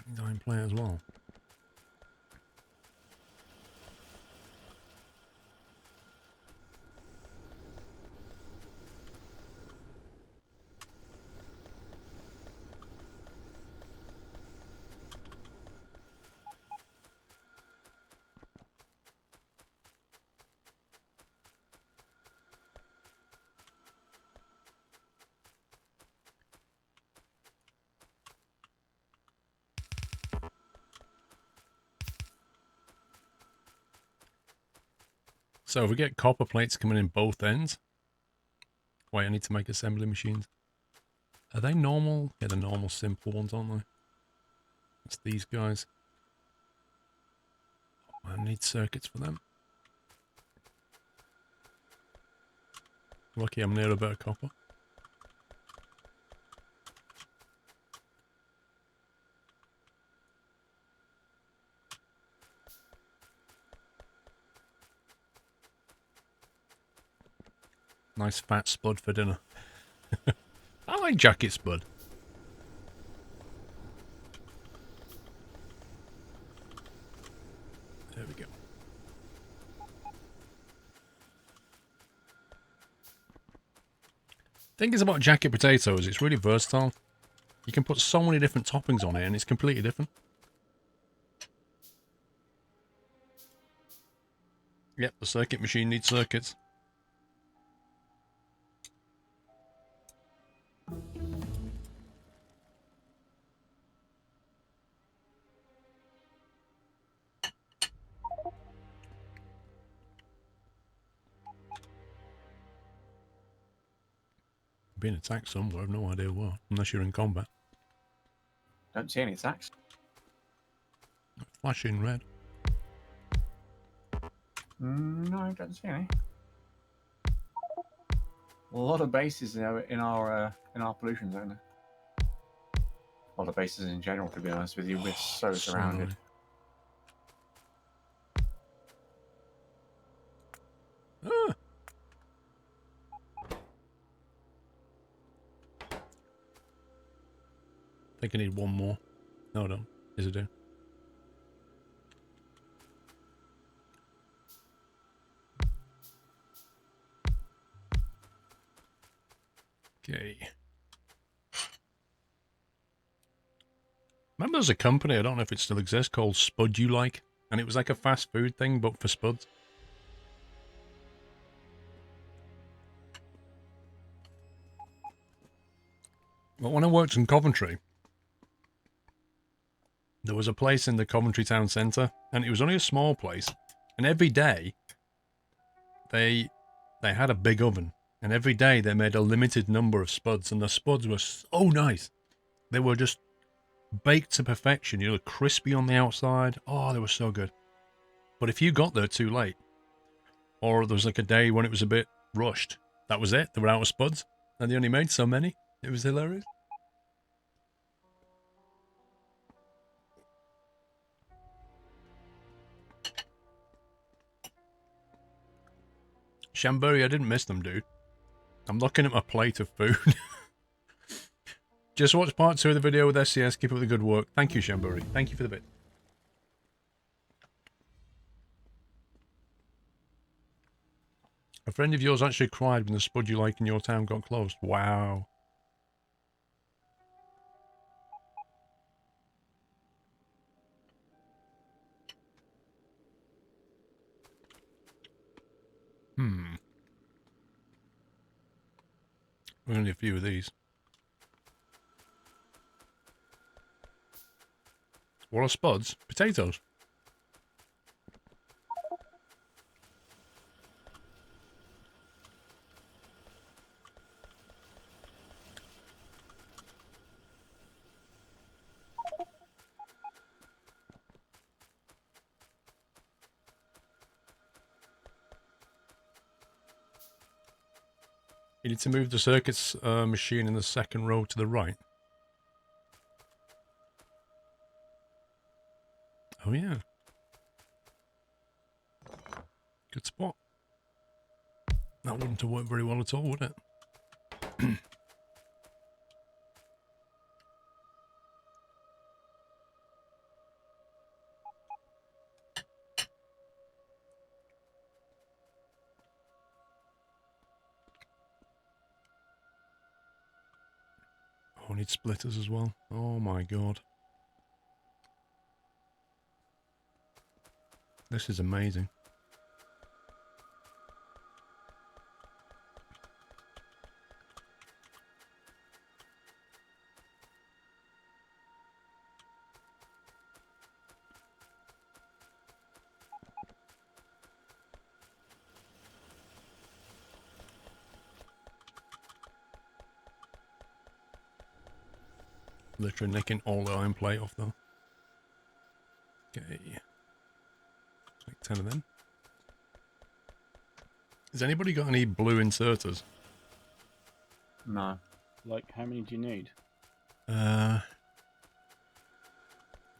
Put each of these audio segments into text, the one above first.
Nine play as well. So if we get copper plates coming in both ends. Wait, I need to make assembly machines. Are they normal? Yeah, the normal simple ones, aren't they? That's these guys. I need circuits for them. Lucky I'm near a bit of copper. Nice fat spud for dinner. I like jacket spud. There we go. Thing is about jacket potatoes, it's really versatile. You can put so many different toppings on it and it's completely different. Yep, the circuit machine needs circuits. Being attacked somewhere, I've no idea what, unless you're in combat. Don't see any attacks. Flashing red. No, I don't see any. A lot of bases in our pollution zone. A lot of bases in general, to be honest with you. We're so surrounded. Nice. Ah. I think I need one more. No, I don't. Yes, I do. Okay. Remember there's a company, I don't know if it still exists, called Spud You Like? And it was like a fast food thing, but for spuds. But when I worked in Coventry, there was a place in the Coventry town centre, and it was only a small place. And every day, they had a big oven. And every day they made a limited number of spuds, and the spuds were so nice. They were just baked to perfection, you know, crispy on the outside. Oh, they were so good. But if you got there too late, or there was like a day when it was a bit rushed, that was it. They were out of spuds, and they only made so many. It was hilarious. Shambury, I didn't miss them, dude. I'm looking at my plate of food. Just watch part 2 of the video with SCS. Keep up the good work. Thank you, Shambury. Thank you for the bit. A friend of yours actually cried when the Spud You Like in your town got closed. Wow. Only a few of these. What are spuds? Potatoes. You need to move the circuits machine in the second row to the right. Oh, yeah. Good spot. That wouldn't have worked very well at all, would it? I Oh, I need splitters as well. Oh my god. This is amazing. Literally nicking all the iron plate off though. Okay. Like 10 of them. Has anybody got any blue inserters? No. Like, how many do you need?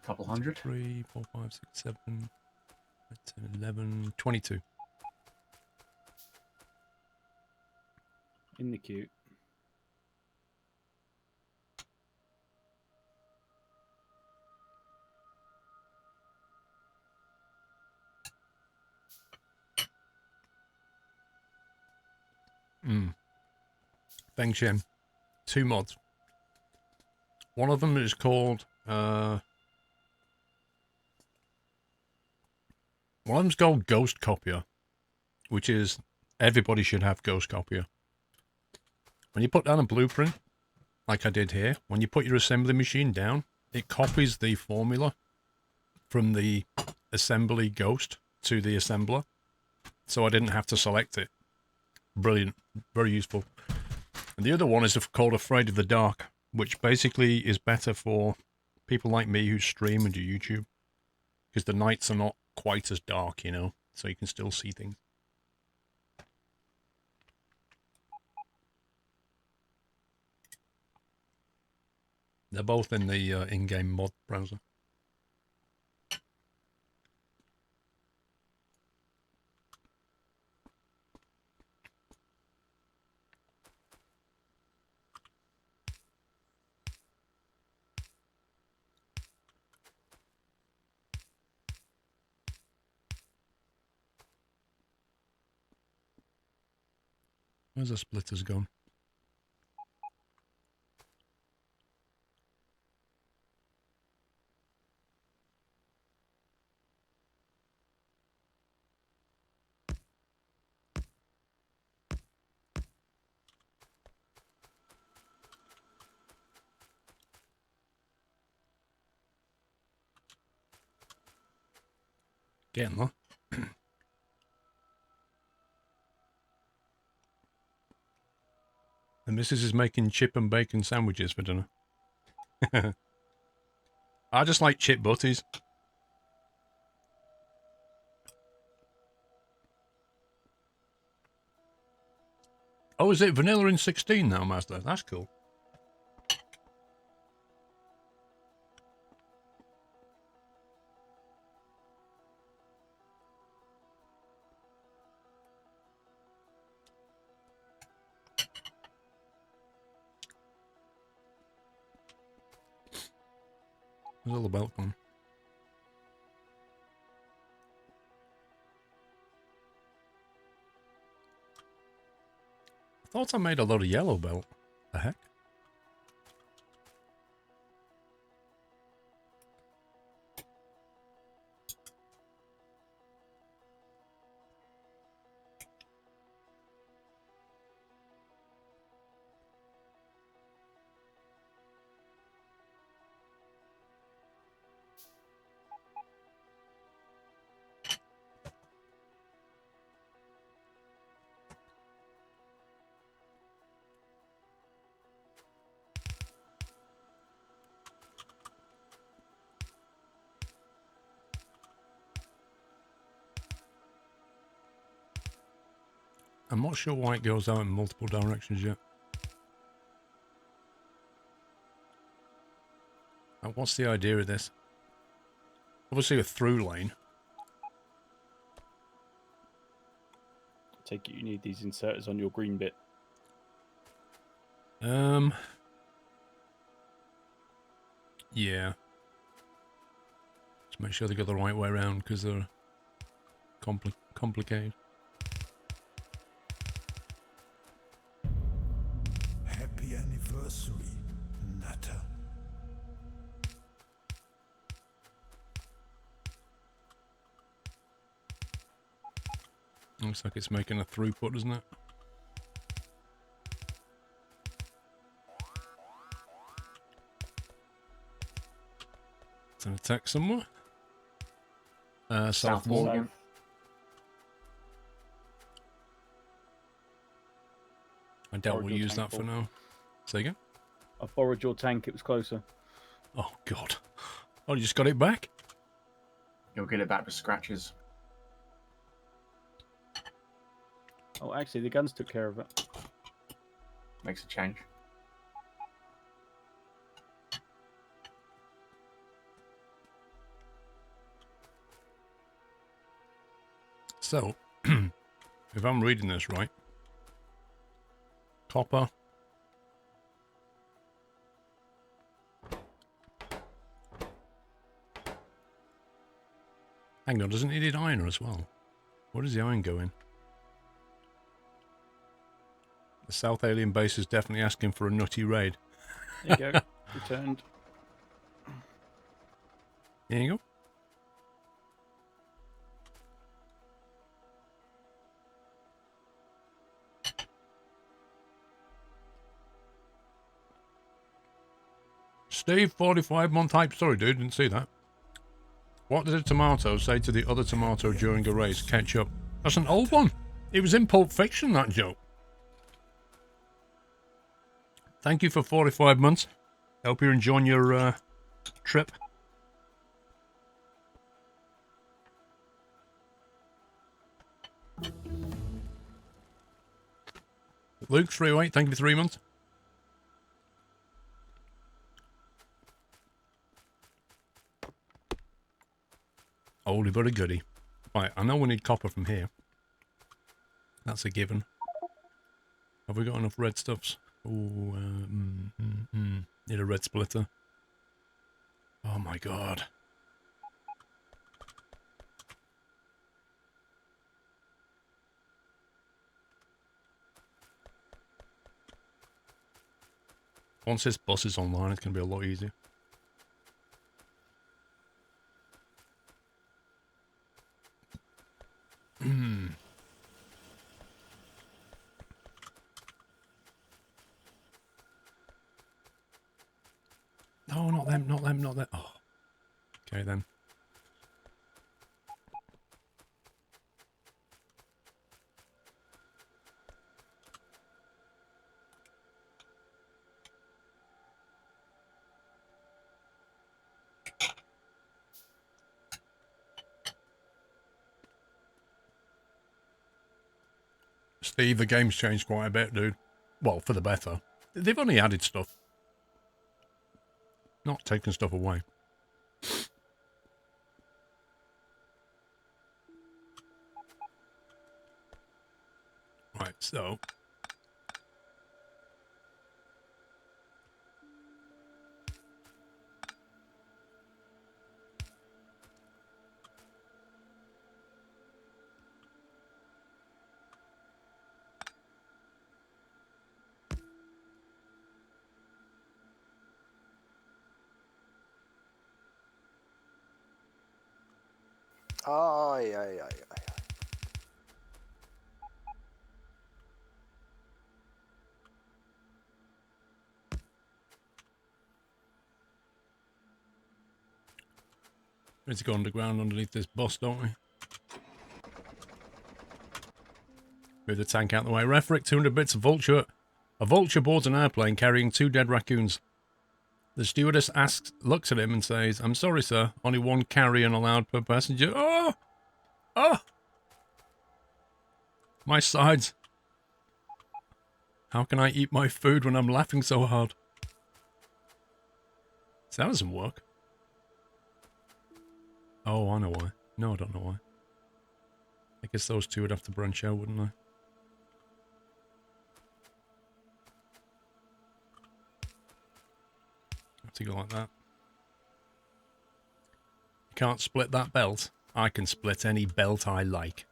Couple hundred? 3, 4, 5, 6, 7, 10, 11, 22. In the queue. Feng Shen. 2 mods. One of them is called, one of them's called Ghost Copier, which is, everybody should have Ghost Copier. When you put down a blueprint, like I did here, when you put your assembly machine down, it copies the formula from the assembly ghost to the assembler. So I didn't have to select it. Brilliant. Very useful. And the other one is called Afraid of the Dark, which basically is better for people like me who stream and do YouTube. Because the nights are not quite as dark, you know, so you can still see things. They're both in the in-game mod browser. Where's the splitters gone? Getting there. The missus is making chip and bacon sandwiches for dinner. I just like chip butties. Oh, is it vanilla in 16 now, Master? That's cool. Where's all the belt gone? I thought I made a lot of yellow belt. The heck? I'm not sure why it goes out in multiple directions yet. What's the idea of this? Obviously a through lane. Take it you need these inserters on your green bit. Yeah. Just make sure they go the right way around because they're complicated. Happy anniversary, Looks like it's making a throughput, doesn't it? It's an attack somewhere. South South wall. wall again. I doubt Borrowed we'll your use tank that for full. now. Say again? I borrowed your tank, it was closer. Oh, God. Oh, you just got it back? You'll get it back with scratches. Oh, actually, the guns took care of it. Makes a change. So, if I'm reading this right, copper. Hang on, doesn't it need iron as well? Where does the iron go in? The South Alien base is definitely asking for a nutty raid. There you go. Returned. There you go. Steve, 45-month hype. Sorry, dude, didn't see that. What did a tomato say to the other tomato during a race? Ketchup. That's an old one. It was in Pulp Fiction, that joke. Thank you for 45 months. Hope you're enjoying your trip. Luke, 308, thank you for 3 months. Oldie but a goodie. Right, I know we need copper from here. That's a given. Have we got enough red stuffs? Oh, need a red splitter. Oh my god. Once this bus is online, it's going to be a lot easier. No, not them, not them, not them. Oh. Okay then. Steve, the game's changed quite a bit, dude. Well, for the better. They've only added stuff. Not taken stuff away. Right, so... Ay, ay, ay, ay. We need to go underground underneath this bus, don't we? Move the tank out the way. Refric, 200 bits of vulture. A vulture boards an airplane carrying 2 dead raccoons. The stewardess looks at him and says, "I'm sorry, sir. Only 1 carrion allowed per passenger." Oh! Oh! My sides. How can I eat my food when I'm laughing so hard? So that doesn't work. Oh, I know why. No, I don't know why. I guess those 2 would have to branch out, wouldn't they? Have to go like that. You can't split that belt. I can split any belt I like.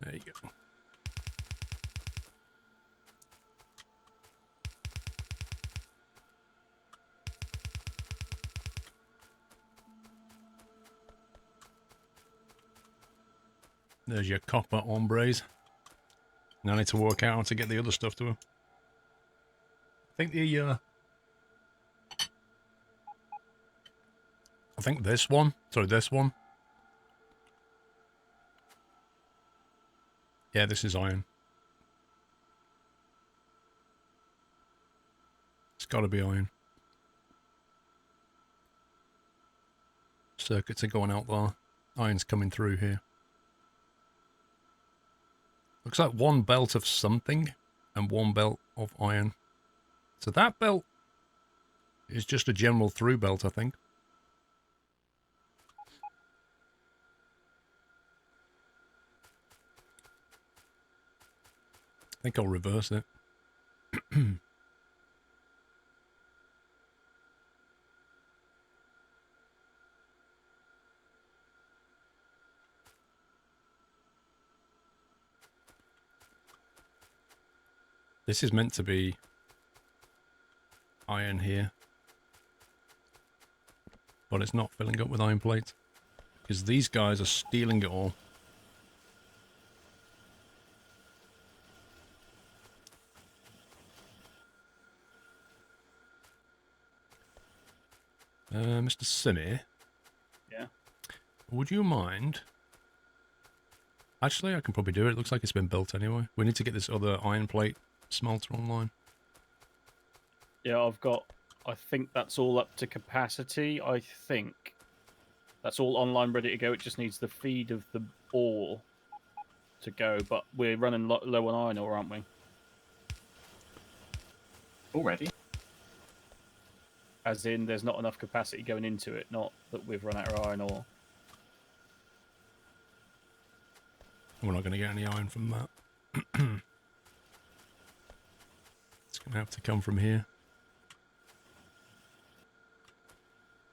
There you go. There's your copper hombres. Now I need to work out how to get the other stuff to them. I think I think this one. Sorry, this one. Yeah, this is iron. It's got to be iron. Circuits are going out there. Iron's coming through here. Looks like one belt of something and one belt of iron. So that belt is just a general through belt, I think. I think I'll reverse it. This is meant to be iron here. But it's not filling up with iron plates. Because these guys are stealing it all. Mr. Sinny? Yeah? Would you mind? Actually, I can probably do it. It looks like it's been built anyway. We need to get this other iron plate smelter online. Yeah, I've got... I think that's all up to capacity. I think that's all online ready to go. It just needs the feed of the ore to go. But we're running low on iron ore, aren't we? Already? As in, there's not enough capacity going into it, not that we've run out of iron ore. We're not going to get any iron from that. It's going to have to come from here.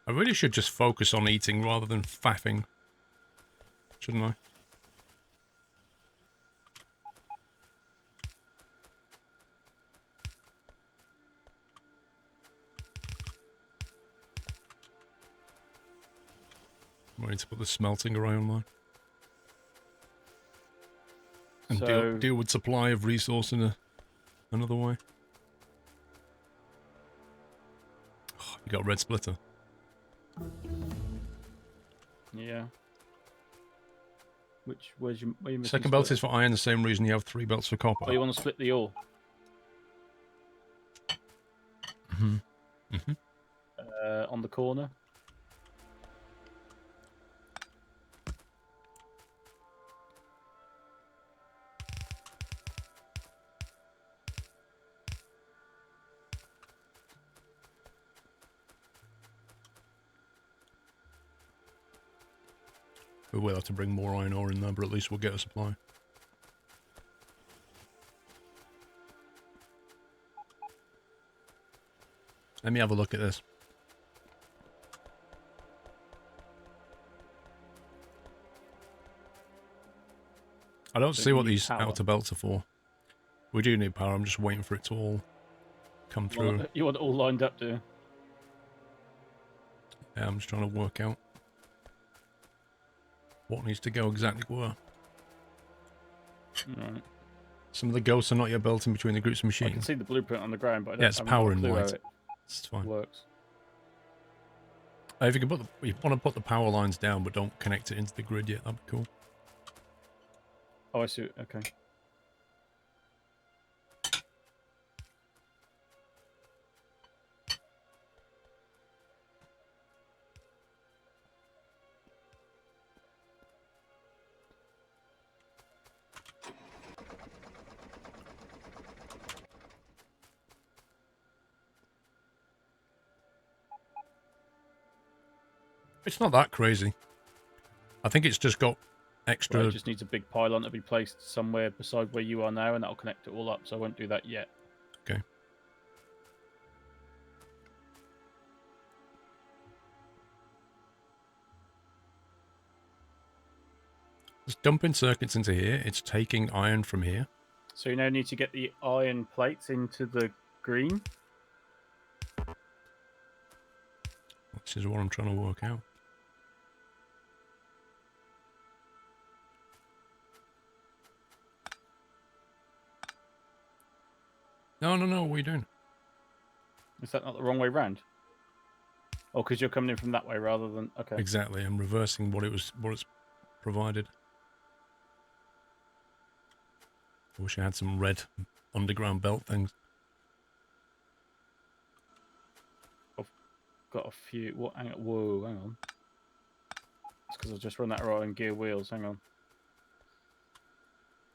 I really should just focus on eating rather than faffing. Shouldn't I? I need to put the smelting array online. And So, deal with supply of resource in another way. Oh, you got a red splitter. yeah. Where's your... Where you missing Second belt split? is for iron, the same reason you have 3 belts for copper. Oh, you want to split the ore? Mm-hmm. Mm-hmm. On the corner? We will have to bring more iron ore in there, but at least we'll get a supply. Let me have a look at this. I don't see what these power. outer belts are for. We do need power, I'm just waiting for it to all come through. You want it all lined up, do you? Yeah, I'm just trying to work out what needs to go exactly where. Right. Some of the ghosts are not yet built in between the groups of I machines. can see the blueprint on the ground, but I don't Yeah, it's have power a and clue how light. it It's fine. works. If you can put you want to put the power lines down, but don't connect it into the grid yet, that'd be cool. Oh, I see. Okay. It's not that crazy. I think it's just got extra. Well, it just needs a big pylon to be placed somewhere beside where you are now, and that'll connect it all up. So I won't do that yet. Okay. Just dumping circuits into here. It's taking iron from here. So you now need to get the iron plates into the green. This is what I'm trying to work out. No, no, no. What are you doing? Is that not the wrong way round? Oh, because you're coming in from that way rather than... Okay. Exactly. I'm reversing what it's provided. I wish I had some red underground belt things. I've got a few... What? Hang on. Whoa, hang on. It's because I've just run that right in gear wheels. Hang on.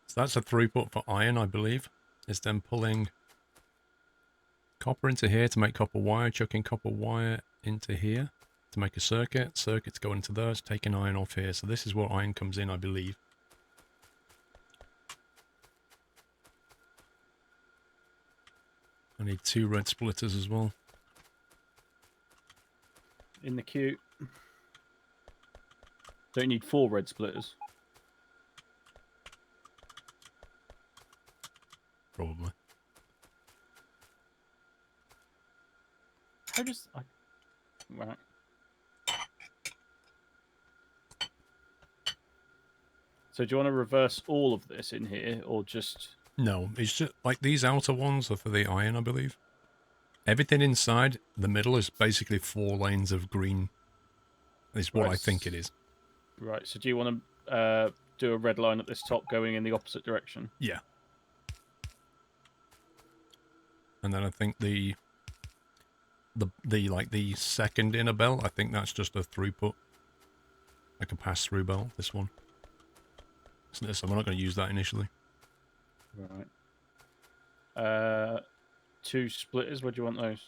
So that's a throughput for iron, I believe. It's then pulling copper into here to make copper wire, chucking copper wire into here to make a circuit. Circuits go into there, it's taking iron off here. So this is where iron comes in, I believe. I need 2 red splitters as well. In the queue. Don't you need 4 red splitters? Probably. How does... Right. So do you want to reverse all of this in here, or just... No, it's just like these outer ones are for the iron, I believe. Everything inside the middle is basically 4 lanes of green. Is what Right. I think it is. Right, so do you want to do a red line at this top going in the opposite direction? Yeah. And then I think the second inner belt, I think that's just a throughput. Like a pass-through belt, this one. So we're not going to use that initially. Right. 2 splitters, where do you want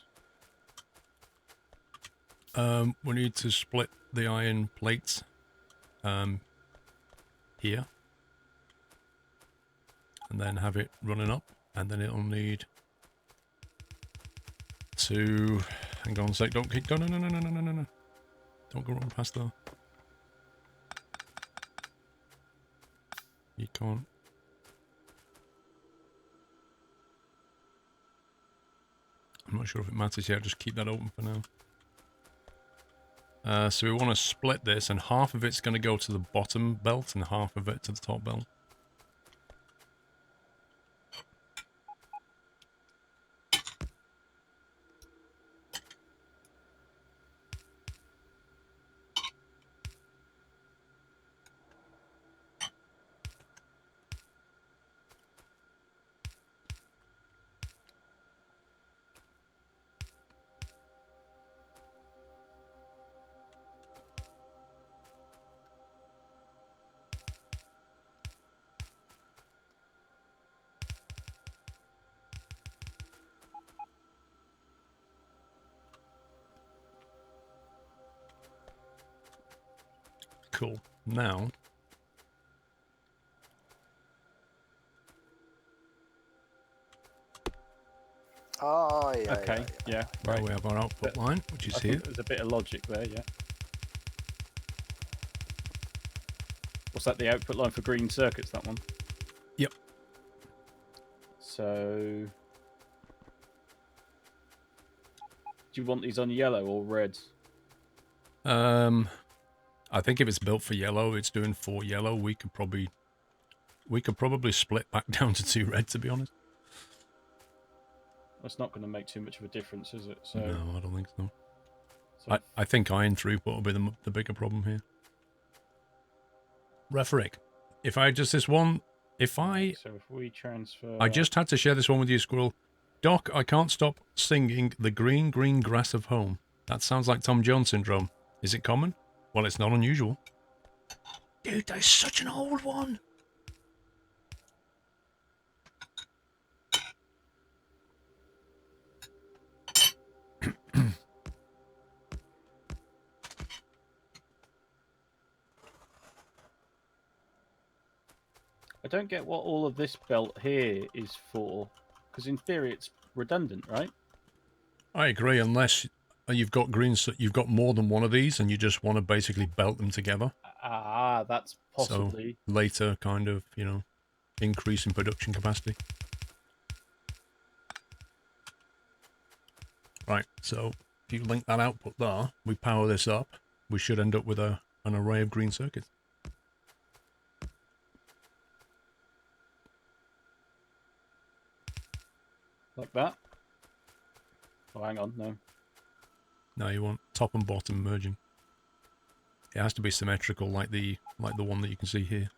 those? We need to split the iron plates here. And then have it running up. And then it'll need to... Hang on a sec, don't keep going. No. Don't go wrong past there. You can't. I'm not sure if it matters yet, just keep that open for now. So we want to split this, and half of it's going to go to the bottom belt and half of it to the top belt. Cool. Now, Okay, yeah, now right. we have our output line, which is I here. think there's a bit of logic there, yeah. What's that, the output line for green circuits, that one? Yep. So... Do you want these on yellow or red? I think if it's built for yellow, it's doing 4 yellow. We could probably split back down to 2 red, to be honest. That's not going to make too much of a difference, is it? So, No, I don't think so. so I think iron throughput will be the bigger problem here. Referick, if I just this one, so if we transfer... I just had to share this one with you, Squirrel. Doc, I can't stop singing The Green, Green Grass of Home. That sounds like Tom Jones syndrome. Is it common? Well, it's not unusual. Dude, that is such an old one. I don't get what all of this belt here is for, because in theory it's redundant, right? I agree, unless you've got you've got more than one of these, and you just want to basically belt them together. Ah, that's possibly... So later, kind of, increase in production capacity. Right, so if you link that output there, we power this up, we should end up with an array of green circuits. Like that. Oh, hang on, no. No, you want top and bottom merging. It has to be symmetrical, like the one that you can see here.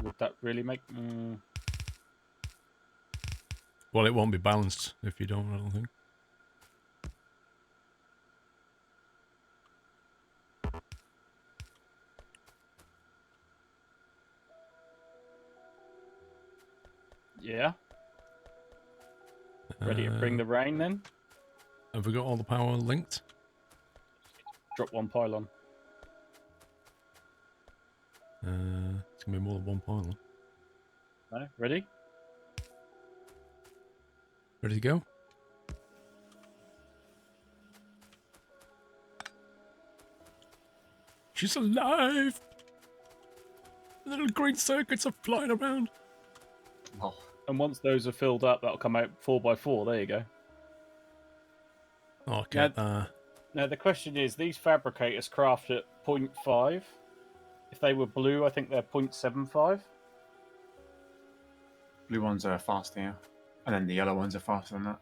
Would that really make? Well, it won't be balanced if you don't, I don't think. Yeah. Ready to bring the rain then? Have we got all the power linked? Drop one pylon. It's going to be more than one pylon. No? Ready? Ready to go? She's alive! The little green circuits are flying around. Oh, And once those are filled up, that'll come out 4x4. There you go. Okay. Now, the question is, these fabricators craft at 0.5. If they were blue, I think they're 0.75. blue ones are faster, yeah. And then the yellow ones are faster than that.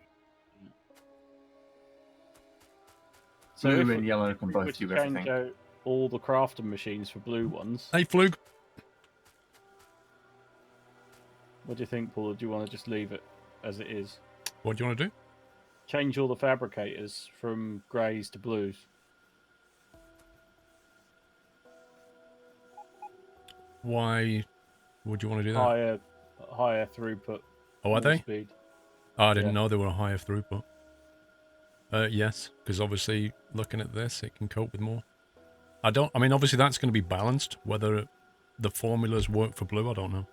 So Blue if and yellow can we were both to do change everything. out all the crafting machines for blue ones, Hey, Flug. what do you think, Paul? Or do you want to just leave it as it is? What do you want to do? Change all the fabricators from greys to blues. Why would you want to do that? Higher throughput. Oh, are more they? Speed. Oh, I didn't Yeah. know they were a higher throughput. Yes, because obviously looking at this, it can cope with more. I mean, obviously that's going to be balanced. Whether the formulas work for blue, I don't know.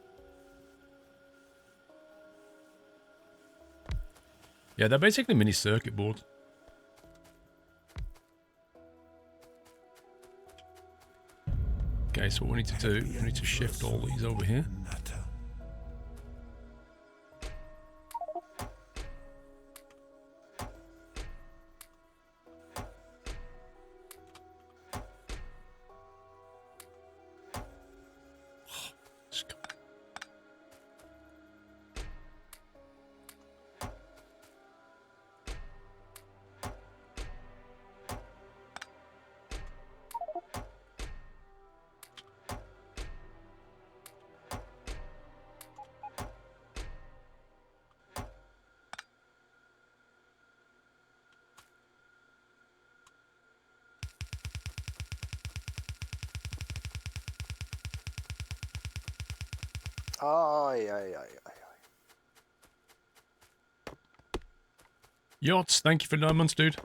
Yeah, they're basically mini circuit boards. Okay, so what we need to do, we need to shift all these over here. Aye, aye, aye, aye. Yachts, thank you for 9 months, dude.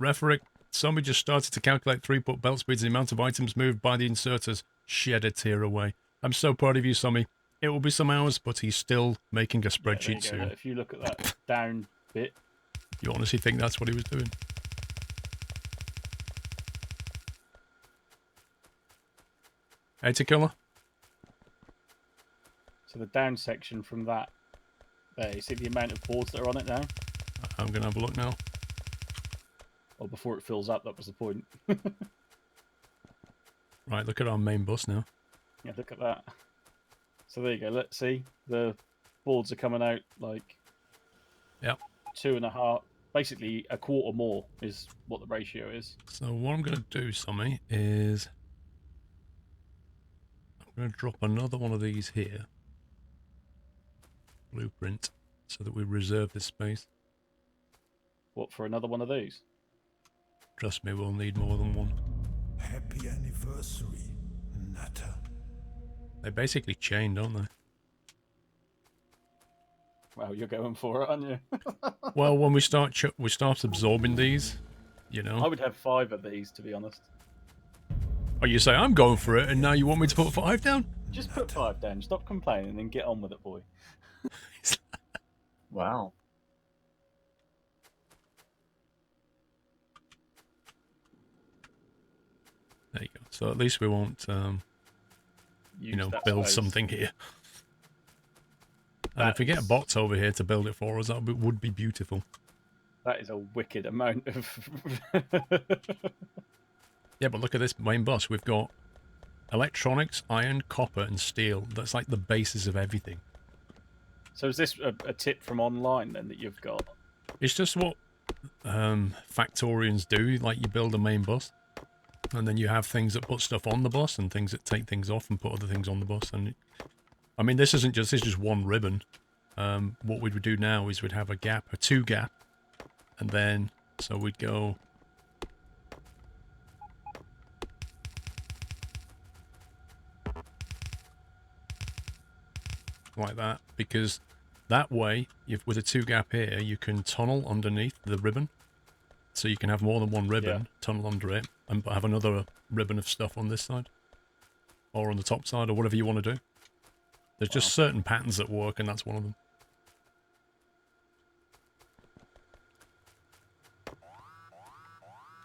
Referic, somebody just started to calculate throughput belt speeds and the amount of items moved by the inserters. Shed a tear away. I'm so proud of you, Sommy. It will be some hours, but he's still making a spreadsheet There you go. soon. If you look at that down bit, You honestly think that's what he was doing? Hey, Tequila? so the down section from that, there, you see the amount of boards that are on it now? I'm going to have a look now. Well, before it fills up, that was the point. Right, look at our main bus now. Yeah, look at that. So there you go. Let's see. The boards are coming out like Yep. 2.5, basically a quarter more is what the ratio is. So what I'm going to do, Sommy, is I'm going to drop another one of these here. Blueprint, so that we reserve this space. What, for another one of these? Trust me, we'll need more than one. Happy anniversary, Natter. They're basically chained, aren't they? Well, you're going for it, aren't you? Well, when we start absorbing these, you I know. would have 5 of these, to be honest. Oh, you say I'm going for it, and now you want me to put 5 down? Just put 5 down. Stop complaining and get on with it, boy. Wow. There you go. So at least we won't, Use that build space. something here. And if we get bots over here to build it for us, that would be beautiful. That is a wicked amount of... Yeah, but look at this main bus. We've got electronics, iron, copper, and steel. That's like the basis of everything. So is this a tip from online then that you've got? It's just what Factorians do. Like you build a main bus, and then you have things that put stuff on the bus and things that take things off and put other things on the bus. And I mean, this is just one ribbon. What we would do now is we'd have a gap, a 2 gap, and then so we'd go. Like that, because that way, with a 2 gap here, you can tunnel underneath the ribbon. So you can have more than one ribbon, tunnel under it, and have another ribbon of stuff on this side. Or on the top side, or whatever you want to do. There's just certain patterns that work, and that's one of them.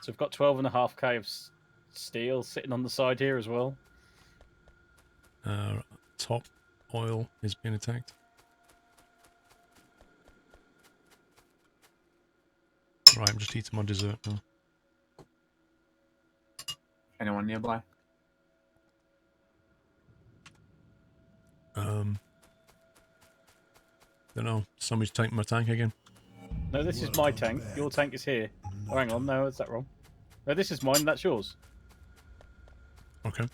So we've got 12.5k of steel sitting on the side here as well. Top oil is being attacked. Right, I'm just eating my dessert now. Anyone nearby? Don't know. Somebody's taking my tank again. No, this is my tank. Your tank is here. Oh, hang on. No, is that wrong? No, this is mine. That's yours. Okay.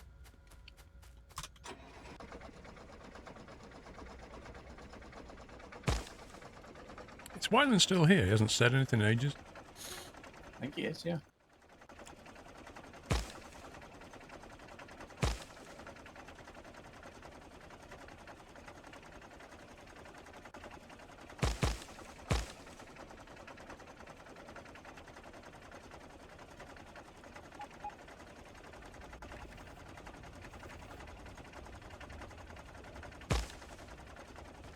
Is Wyland still here? He hasn't said anything in ages. I think he is, yeah.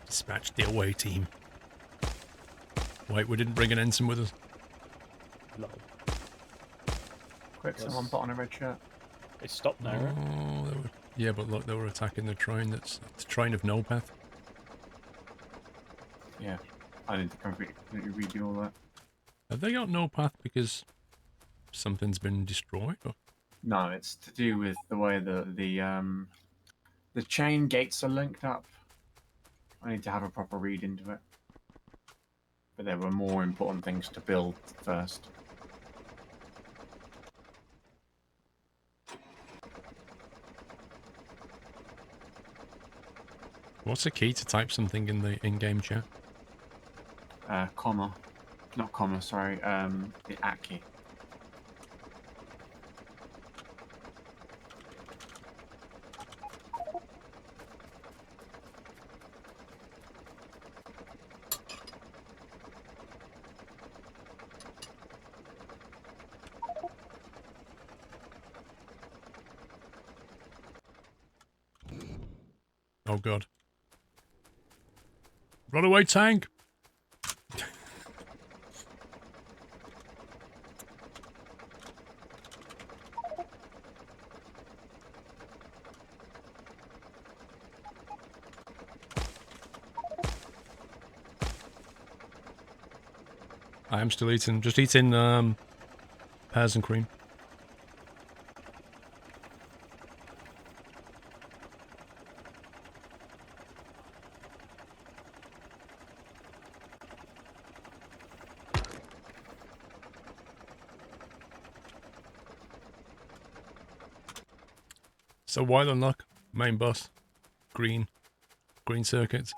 Dispatch the away team. Wait, we didn't bring an ensign with us. No. Quick, someone put on a red shirt. It's stopped now, right? Oh, yeah, but look, they were attacking the train. That's the train of no path. Yeah, I need to completely redo all that. Have they got no path because something's been destroyed? Or? No, it's to do with the way the chain gates are linked up. I need to have a proper read into it. But there were more important things to build first. What's the key to type something in the in-game chat? Comma. Not comma, sorry. The at key. Oh god. Run away, tank! I am still eating, just eating pears and cream. So while unlock, main bus, green circuits,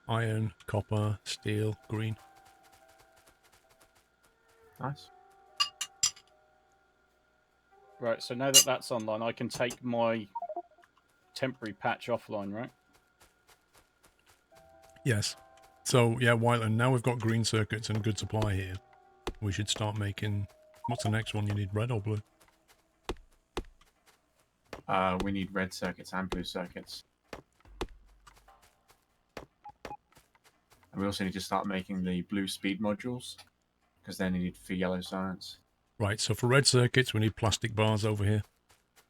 iron, copper, steel, green. Nice. Right, so now that that's online, I can take my temporary patch offline, right? Yes. So yeah, while now we've got green circuits and good supply here, we should start making. What's the next one? You need red or blue? We need red circuits and blue circuits. And we also need to start making the blue speed modules, because they're needed for yellow science. Right, so for red circuits, we need plastic bars over here.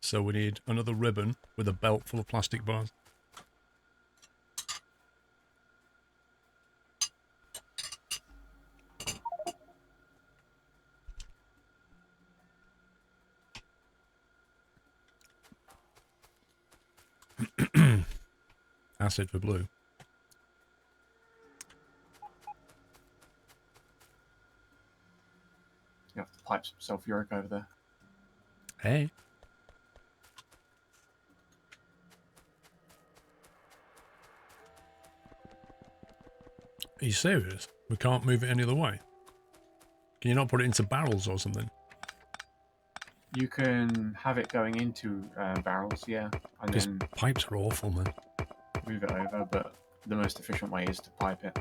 So we need another ribbon with a belt full of plastic bars. acid for blue. You have to pipe some sulfuric over there. Hey. Are you serious? We can't move it any other way? Can you not put it into barrels or something? You can have it going into barrels, yeah, and Because then pipes are awful, man. move it over, but the most efficient way is to pipe it.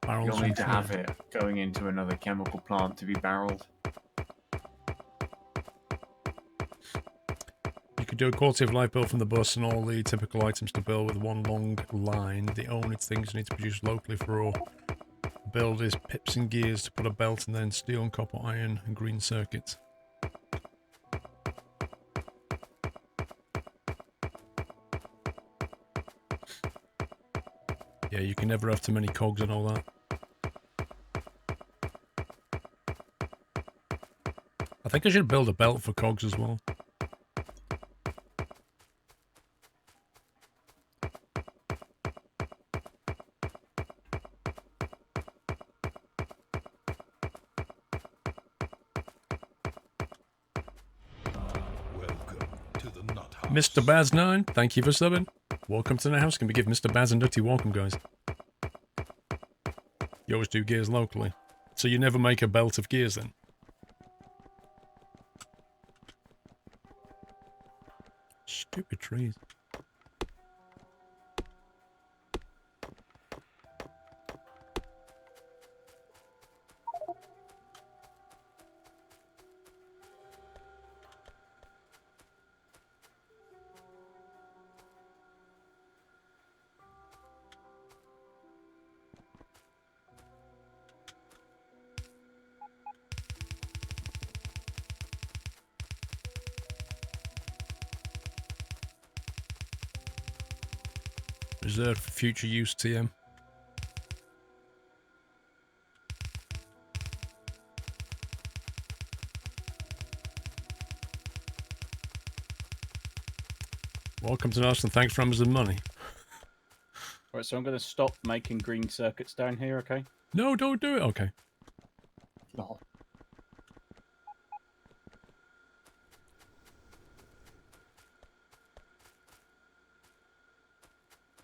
Barrels You'll need to and have fuel. it going into another chemical plant to be barreled. You could do a quality of life build from the bus and all the typical items to build with one long line. The only things you need to produce locally for all build is pips and gears to put a belt, and then steel and copper, iron and green circuits. Yeah, you can never have too many cogs and all that. I think I should build a belt for cogs as well. Welcome to the Nut House. Mr. Baz9, thank you for subbing. Welcome to the house. Can we give Mr. Baz and Nutty welcome, guys? You always do gears locally. So you never make a belt of gears then? Stupid trees. Reserved for future use, TM. Welcome to us and thanks for Amazon money. Right, so I'm going to stop making green circuits down here, okay? No, don't do it. Okay. Lol.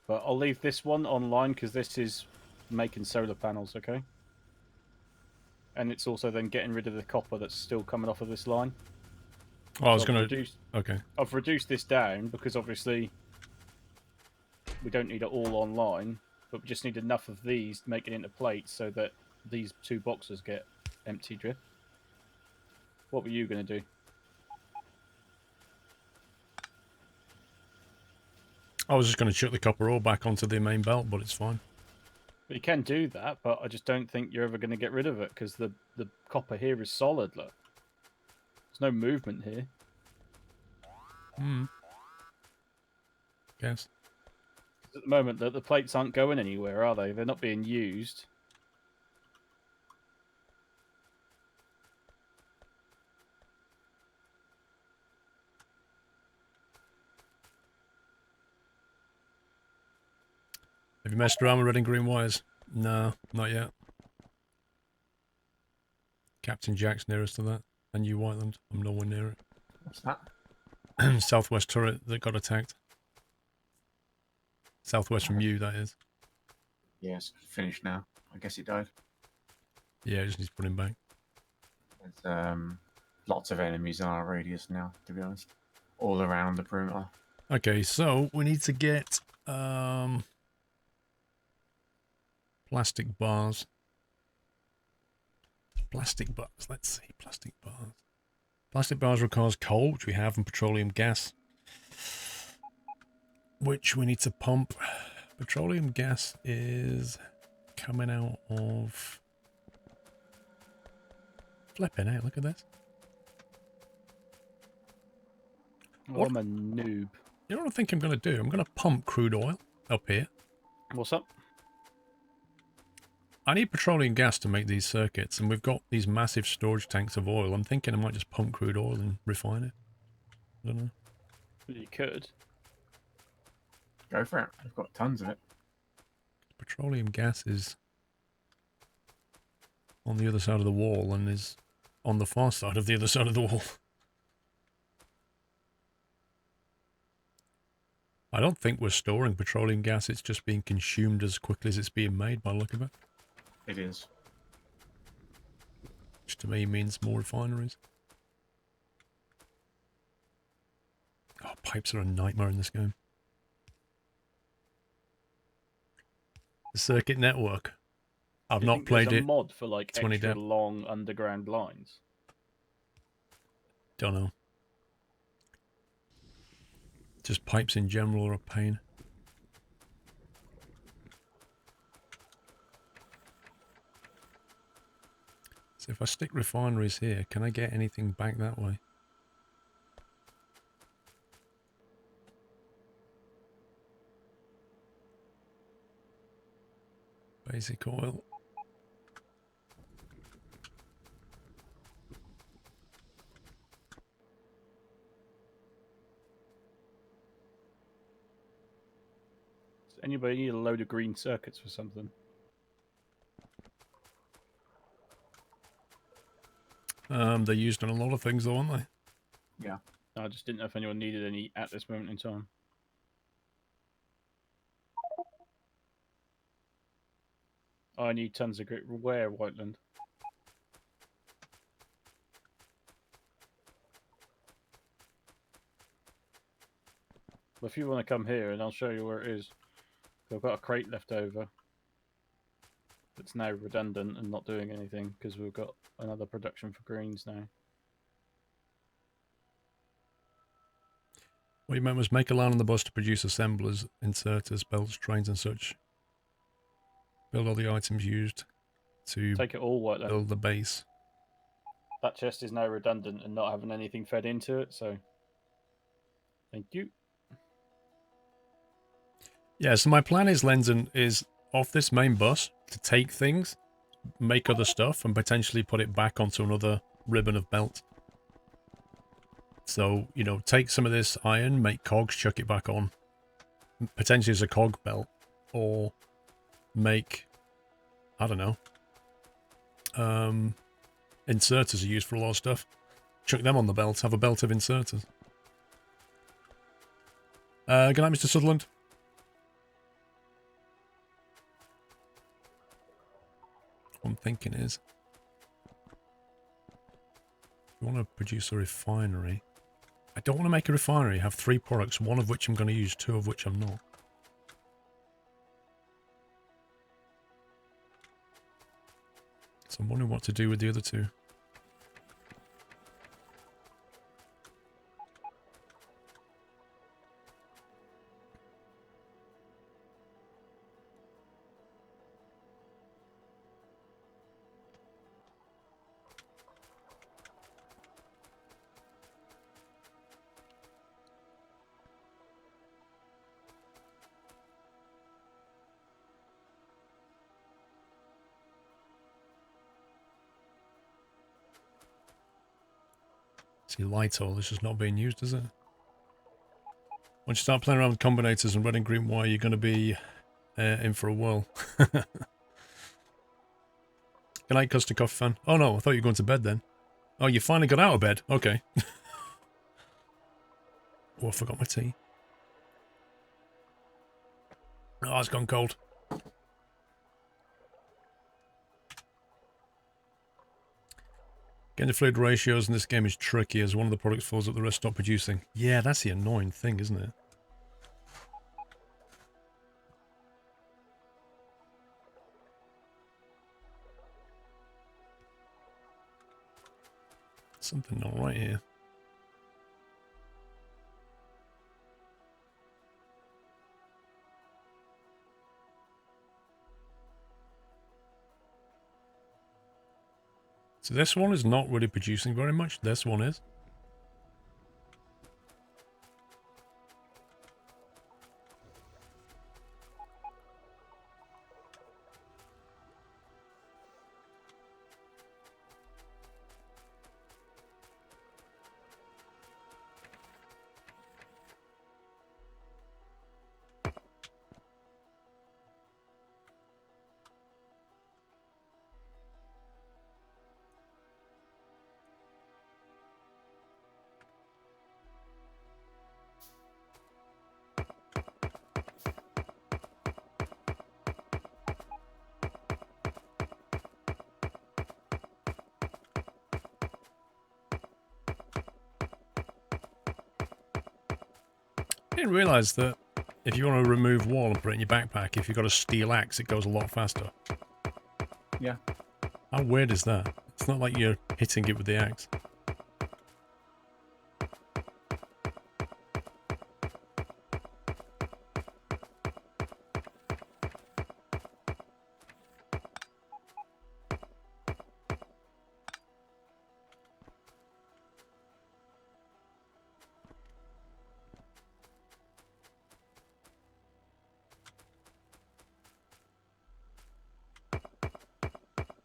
But I'll leave this one online because this is making solar panels, okay? And it's also then getting rid of the copper that's still coming off of this line. Oh, I was So going to... Okay. I've reduced this down because obviously we don't need it all online, but we just need enough of these to make it into plates so that these two boxes get empty drip. What were you going to do? I was just going to chuck the copper ore back onto the main belt, but it's fine. But you can do that, but I just don't think you're ever going to get rid of it because the copper here is solid, look. There's no movement here. Hmm. Guess. At the moment, the plates aren't going anywhere, are they? They're not being used. Have you messed around with red and green wires? No, not yet. Captain Jack's nearest to that. And New Whiteland. I'm nowhere near it. What's that? Southwest turret that got attacked. Southwest from you, that is. Yes, finished now. I guess it died. Yeah, it just needs putting back. There's lots of enemies in our radius now, to be honest. All around the perimeter. Okay, so we need to get plastic bars. Plastic bars. Let's see. Plastic bars. Plastic bars requires coal, which we have, and petroleum gas, which we need to pump. Petroleum gas is coming out of... Flipping out, look at this. Oh, I'm a noob. You know what I think I'm going to do? I'm going to pump crude oil up here. What's up? I need petroleum gas to make these circuits, and we've got these massive storage tanks of oil. I'm thinking I might just pump crude oil and refine it. I don't know. You could. Go for it. We've got tons of it. Petroleum gas is on the other side of the wall and is on the far side of the other side of the wall. I don't think we're storing petroleum gas, it's just being consumed as quickly as it's being made by the look of it. It is. Which to me means more refineries. Oh, pipes are a nightmare in this game. The circuit network. I've Do you not think there's played a it. mod for like 20 extra depth. long underground lines? Don't know. Just pipes in general are a pain. So if I stick refineries here, can I get anything back that way? Basic oil. Does anybody need a load of green circuits for something? They're used on a lot of things though, aren't they? Yeah. I just didn't know if anyone needed any at this moment in time. I need tons of grit. Where, Whiteland? Well, if you want to come here, and I'll show you where it is. I've got a crate left over. That's now redundant and not doing anything because we've got another production for greens now. What you meant was make a line on the bus to produce assemblers, inserters, belts, trains and such. Build all the items used to Take it all, Whiteland. build the base. That chest is now redundant and not having anything fed into it, so thank you. Yeah, so my plan is, Lenzen, is off this main bus to take things, make other stuff, and potentially put it back onto another ribbon of belt. So, you know, take some of this iron, make cogs, chuck it back on. Potentially as a cog belt. Or make, I don't know. Inserters are used for a lot of stuff. Chuck them on the belt, have a belt of inserters. Good night, Mr. Sutherland. What I'm thinking is, if you want to produce a refinery, I don't want to make a refinery, have 3 products, one of which I'm going to use, 2 of which I'm not. So I'm wondering what to do with the other 2. See, light oil is just not being used, is it? Once you start playing around with combinators and red and green wire, you're going to be in for a whirl. Good night, Custard Coffee fan. Oh no, I thought you were going to bed then. Oh, you finally got out of bed? Okay. Oh, I forgot my tea. Oh, it's gone cold. Getting the fluid ratios in this game is tricky as one of the products falls up, the rest stop producing. Yeah, that's the annoying thing, isn't it? Something not right here. So this one is not really producing very much. This one is. I didn't realise that if you want to remove wall and put it in your backpack, if you've got a steel axe, it goes a lot faster. Yeah. How weird is that? It's not like you're hitting it with the axe.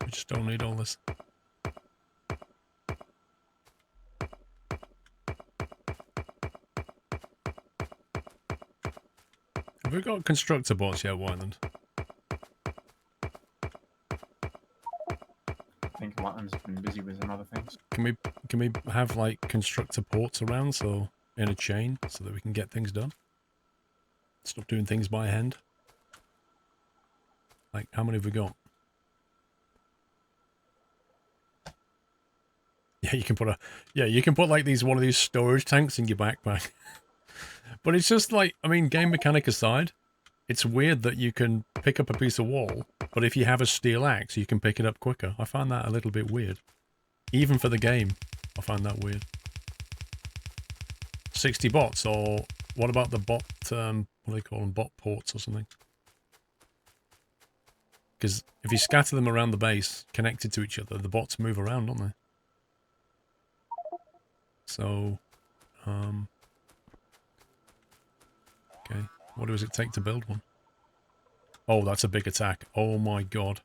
We just don't need all this. Have we got constructor bots yet, Wyland? I think Latham's been busy with some other things. Can we have like constructor ports around so in a chain so that we can get things done? Stop doing things by hand. Like how many have we got? Yeah, you can put like one of these storage tanks in your backpack. But it's just like, I mean, game mechanic aside, it's weird that you can pick up a piece of wall, but if you have a steel axe, you can pick it up quicker. I find that a little bit weird. Even for the game, I find that weird. 60 bots, or what about the bot, what do they call them, bot ports or something? Because if you scatter them around the base, connected to each other, the bots move around, don't they? So, okay, what does it take to build one? Oh, that's a big attack. Oh my god.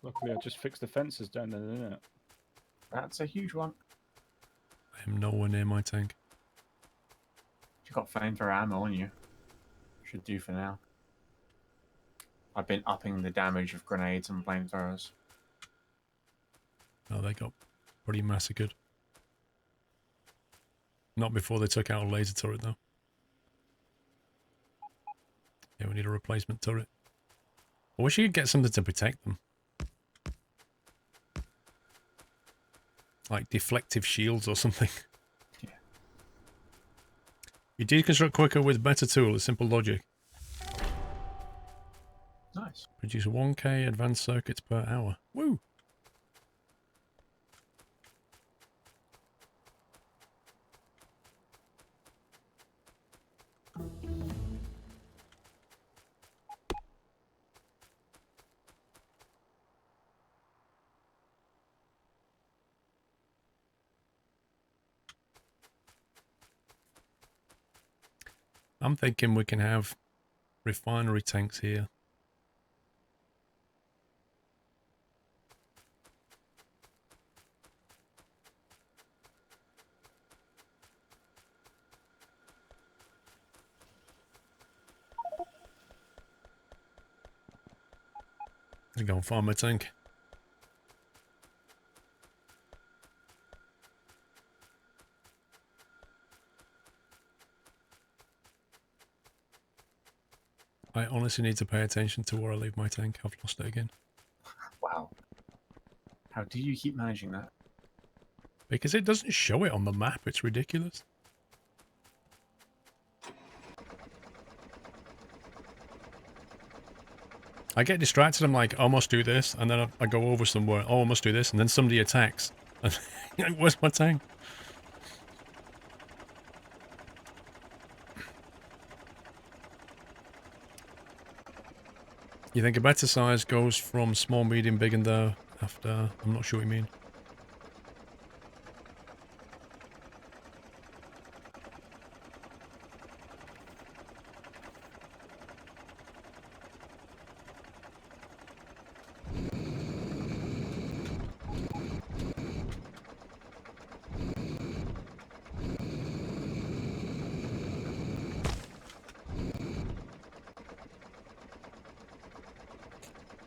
Luckily, I just fixed the fences down there, didn't it? That's a huge one. I am nowhere near my tank. You've got flamethrower ammo on you. Should do for now. I've been upping the damage of grenades and flamethrowers. Oh, they got pretty massacred. Not before they took out a laser turret, though. Yeah, we need a replacement turret. I wish you could get something to protect them. Like deflective shields or something. Yeah. You deconstruct quicker with better tool. It's simple logic. Nice. Produce 1k advanced circuits per hour. Woo! I'm thinking we can have refinery tanks here. I'm going to find my tank. I honestly need to pay attention to where I leave my tank. I've lost it again. Wow. How do you keep managing that? Because it doesn't show it on the map. It's ridiculous. I get distracted. I'm like, oh, I must do this. And then I go over somewhere. Oh, I must do this. And then somebody attacks. And like, where's my tank? You think a better size goes from small, medium, big, and there after... I'm not sure what you mean.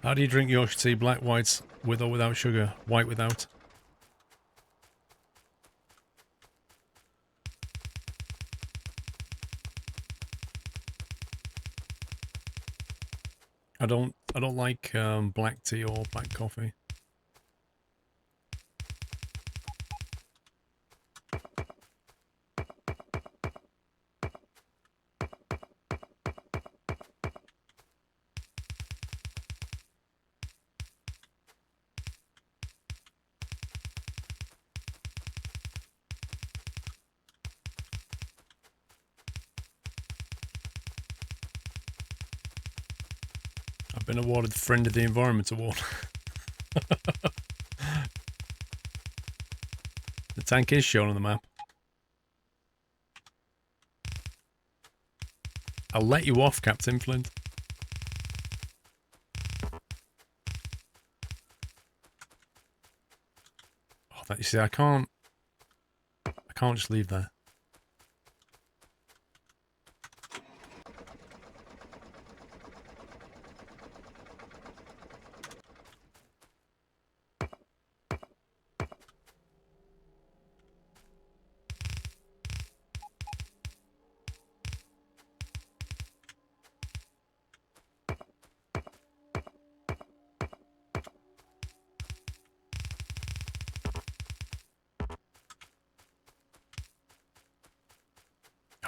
How do you drink your tea? Black, whites, with or without sugar? White without. I don't like black tea or black coffee. I've been awarded Friend of the Environment Award. The tank is shown on the map. I'll let you off, Captain Flint. Oh, that, you see, I can't just leave there.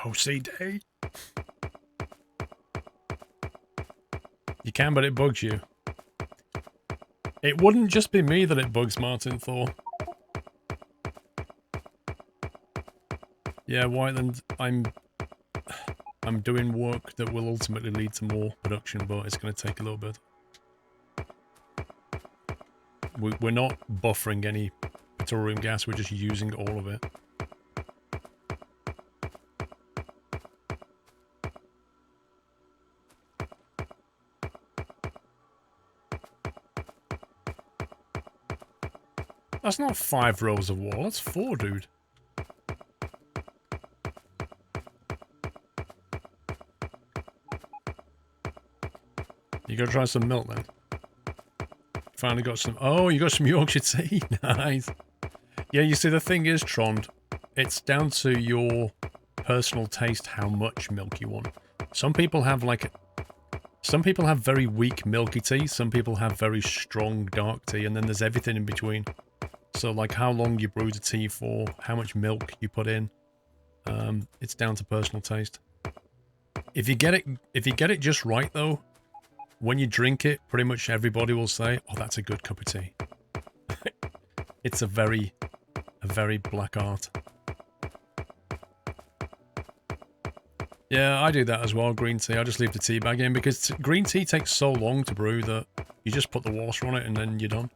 OCD. You can, but it bugs you. It wouldn't just be me that it bugs, Martin Thor. Yeah, Whiteland, I'm doing work that will ultimately lead to more production, but it's going to take a little bit. We're not buffering any petroleum gas, we're just using all of it. That's not 5 rows of wall, that's 4, dude. You gotta try some milk then. Finally got some. Oh, you got some Yorkshire tea. Nice. Yeah, you see, the thing is, Trond, it's down to your personal taste how much milk you want. Some people have very weak milky tea. Some people have very strong dark tea, and then there's everything in between. So, like, how long you brew the tea for, how much milk you put in, it's down to personal taste. If you get it just right, though, when you drink it, pretty much everybody will say, "Oh, that's a good cup of tea." It's a very black art. Yeah, I do that as well. Green tea, I just leave the tea bag in because green tea takes so long to brew that you just put the water on it and then you're done.